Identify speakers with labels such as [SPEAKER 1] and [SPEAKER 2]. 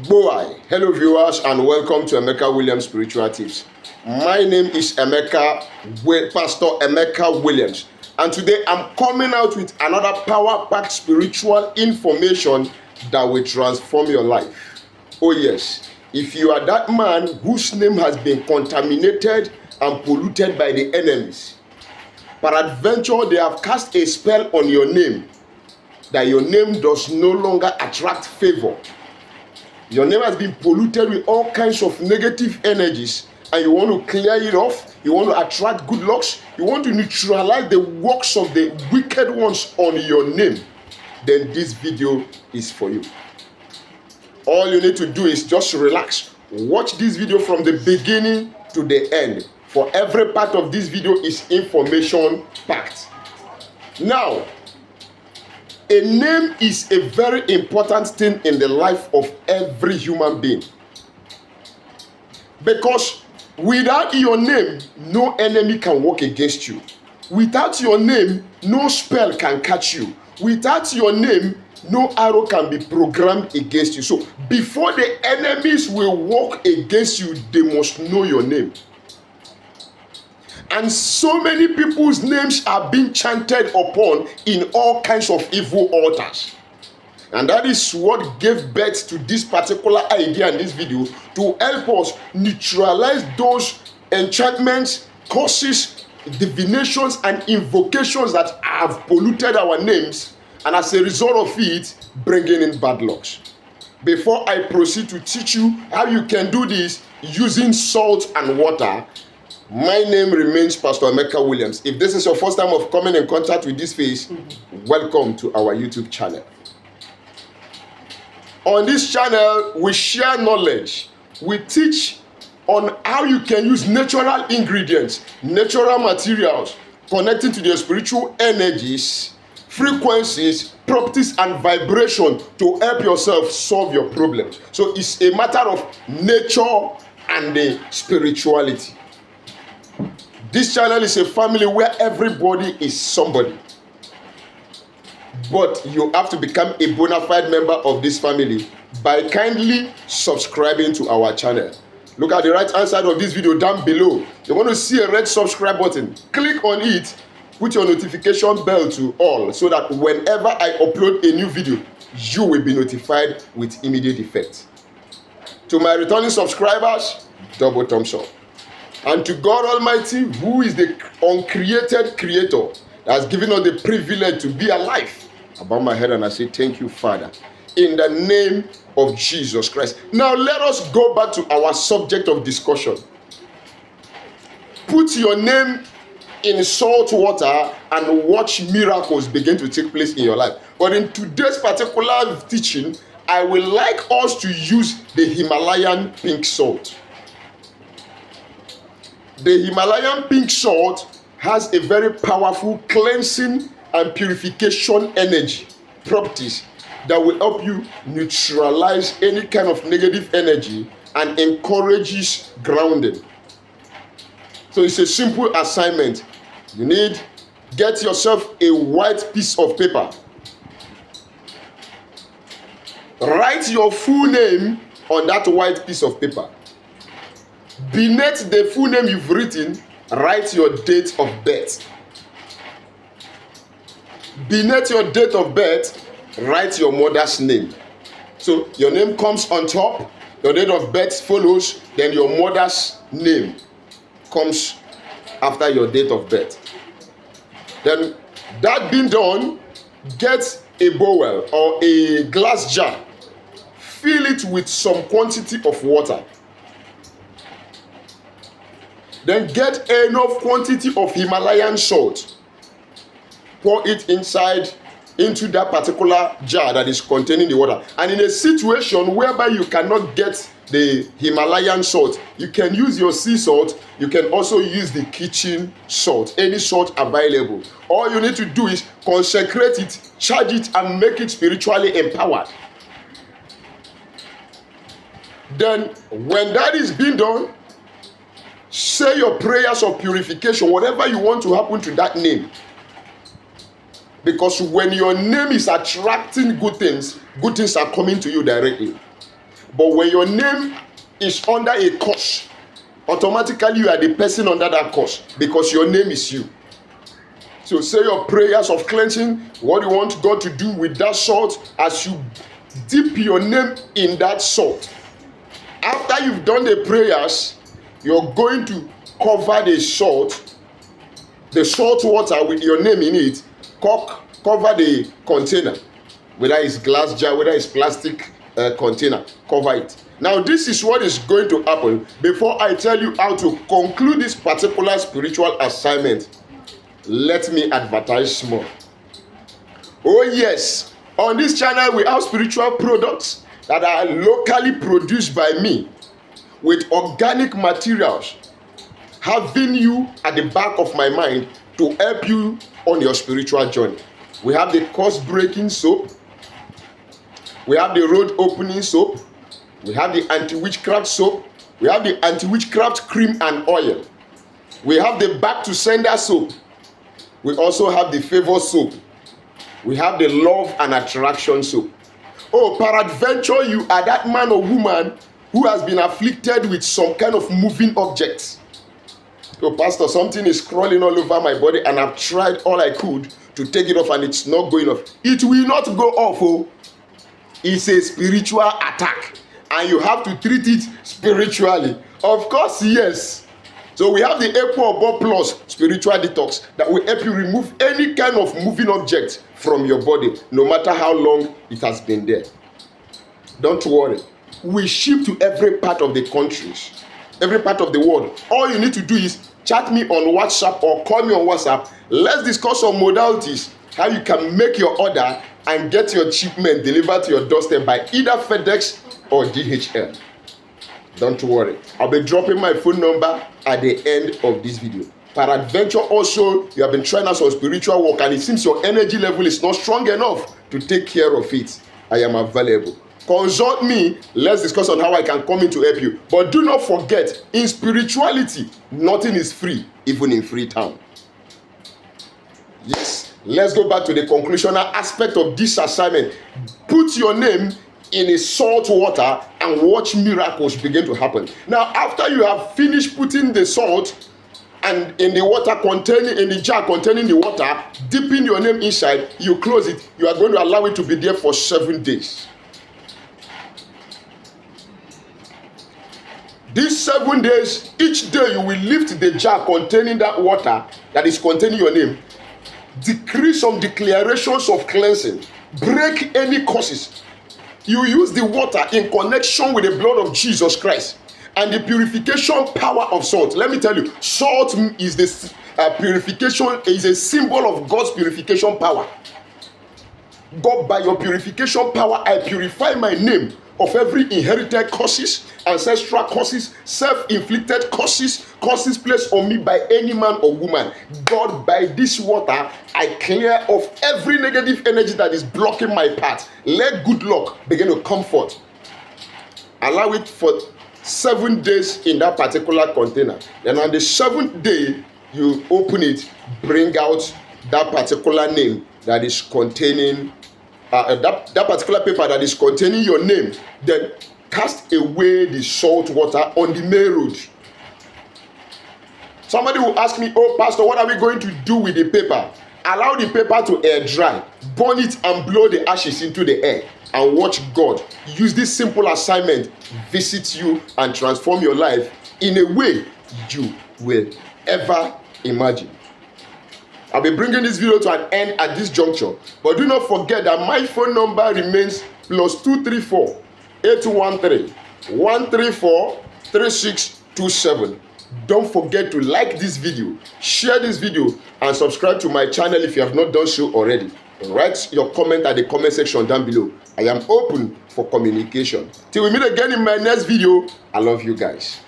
[SPEAKER 1] Boy, hello viewers and welcome to Emeka Williams Spiritual Tips. My name is Emeka, Pastor Emeka Williams, and today I'm coming out with another power-packed spiritual information that will transform your life. Oh yes, if you are that man whose name has been contaminated and polluted by the enemies, peradventure they have cast a spell on your name, that your name does no longer attract favor. Your name has been polluted with all kinds of negative energies, and you want to clear it off. You want to attract good lucks. You want to neutralize the works of the wicked ones on your name. Then this video is for you. All you need to do is just relax. Watch this video from the beginning to the end. For every part of this video is information packed. Now, a name is a very important thing in the life of every human being. Because without your name, no enemy can work against you. Without your name, no spell can catch you. Without your name, no arrow can be programmed against you. So before the enemies will work against you, they must know your name. And so many people's names are being chanted upon in all kinds of evil altars. And that is what gave birth to this particular idea in this video, to help us neutralize those enchantments, curses, divinations, and invocations that have polluted our names, and as a result of it, bringing in bad lucks. Before I proceed to teach you how you can do this using salt and water, my name remains Pastor Emeka Williams. If this is your first time of coming in contact with this face, welcome to our YouTube channel. On this channel, we share knowledge. We teach on how you can use natural ingredients, natural materials, connecting to their spiritual energies, frequencies, properties, and vibration to help yourself solve your problems. So it's a matter of nature and the spirituality. This channel is a family where everybody is somebody. But you have to become a bona fide member of this family by kindly subscribing to our channel. Look at the right hand side of this video down below. You're going to see a red subscribe button. Click on it, put your notification bell to all so that whenever I upload a new video, you will be notified with immediate effect. To my returning subscribers, double thumbs up. And to God Almighty, who is the uncreated creator, that has given us the privilege to be alive, I bow my head and I say, thank you, Father, in the name of Jesus Christ. Now let us go back to our subject of discussion. Put your name in salt water and watch miracles begin to take place in your life. But in today's particular teaching, I would like us to use the Himalayan pink salt. The Himalayan pink salt has a very powerful cleansing and purification energy properties that will help you neutralize any kind of negative energy and encourages grounding. So it's a simple assignment. You need, get yourself a white piece of paper. Write your full name on that white piece of paper. Beneath the full name you've written, write your date of birth. Beneath your date of birth, write your mother's name. So your name comes on top, your date of birth follows, then your mother's name comes after your date of birth. Then that being done, get a bowl or a glass jar. Fill it with some quantity of water. Then get enough quantity of Himalayan salt. Pour it into that particular jar that is containing the water. And in a situation whereby you cannot get the Himalayan salt, you can use your sea salt. You can also use the kitchen salt, any salt available. All you need to do is consecrate it, charge it, and make it spiritually empowered. Then when that is being done, say your prayers of purification, whatever you want to happen to that name. Because when your name is attracting good things are coming to you directly. But when your name is under a curse, automatically you are the person under that curse because your name is you. So say your prayers of cleansing, what you want God to do with that salt as you dip your name in that salt. After you've done the prayers, you're going to cover the salt water with your name in it, cover the container, whether it's glass jar, whether it's plastic container, cover it. Now this is what is going to happen. Before I tell you how to conclude this particular spiritual assignment, let me advertise small. Oh yes, on this channel we have spiritual products that are locally produced by me with organic materials, having you at the back of my mind to help you on your spiritual journey. We have the curse breaking soap, we have the road opening soap, we have the anti-witchcraft soap, we have the anti-witchcraft cream and oil, we have the back to sender soap, we also have the favor soap, we have the love and attraction soap. Oh, peradventure you are that man or woman who has been afflicted with some kind of moving objects. Oh, Pastor, something is crawling all over my body and I've tried all I could to take it off and it's not going off. It will not go off. Oh, it's a spiritual attack and you have to treat it spiritually. Of course, yes. So we have the Equo Plus spiritual detox that will help you remove any kind of moving object from your body, no matter how long it has been there. Don't worry. We ship to every part of the countries, every part of the world. All you need to do is chat me on WhatsApp or call me on WhatsApp. Let's discuss some modalities, how you can make your order and get your shipment delivered to your doorstep by either FedEx or DHL. Don't worry. I'll be dropping my phone number at the end of this video. Peradventure also, you have been trying out some spiritual work and it seems your energy level is not strong enough to take care of it. I am available. Consult me. Let's discuss on how I can come in to help you. But do not forget, in spirituality, nothing is free, even in Freetown. Yes, let's go back to the conclusional aspect of this assignment. Put your name in a salt water and watch miracles begin to happen. Now, after you have finished putting the salt and in the water in the jar containing the water, dipping your name inside, you close it. You are going to allow it to be there for 7 days. These 7 days, each day you will lift the jar containing that water that is containing your name, decree some declarations of cleansing, break any curses. You use the water in connection with the blood of Jesus Christ and the purification power of salt. Let me tell you, salt is the purification, is a symbol of God's purification power. God, by your purification power, I purify my name of every inherited curses, ancestral curses, self-inflicted curses placed on me by any man or woman. God, by this water, I clear off every negative energy that is blocking my path. Let good luck begin to come forth. Allow it for 7 days in that particular container. Then on the 7th day, you open it, bring out that particular name that is containing that particular paper that is containing your name, then cast away the salt water on the main road. Somebody will ask me, oh Pastor, what are we going to do with the paper? Allow the paper to air dry, burn it and blow the ashes into the air, and watch God use this simple assignment, visit you and transform your life in a way you will ever imagine. I'll be bringing this video to an end at this juncture. But do not forget that my phone number remains +234 813 134 3627. Don't forget to like this video, share this video, and subscribe to my channel if you have not done so already. Write your comment at the comment section down below. I am open for communication. Till we meet again in my next video, I love you guys.